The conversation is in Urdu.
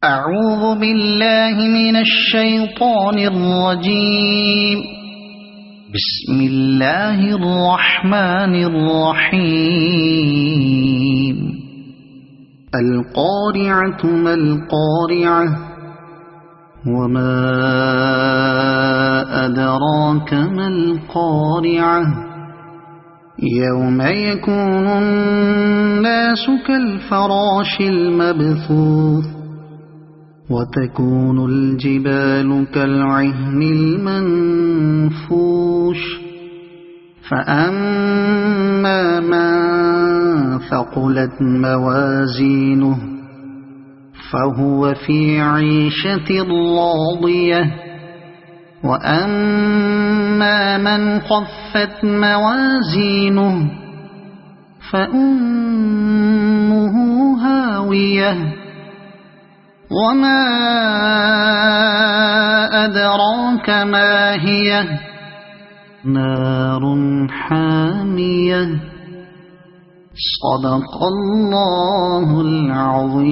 أعوذ بالله من الشيطان الرجيم. بسم الله الرحمن الرحيم. القارعة ما القارعة وما أدراك ما القارعة يوم يكون الناس كالفراش المبثوث وتكون الجبال كالعهن المنفوش فأما من ثقلت موازينه فهو في عيشة راضية وأما من خفت موازينه فأمه هاوية وما أدراك ما هي نار حامية. صدق الله العظيم.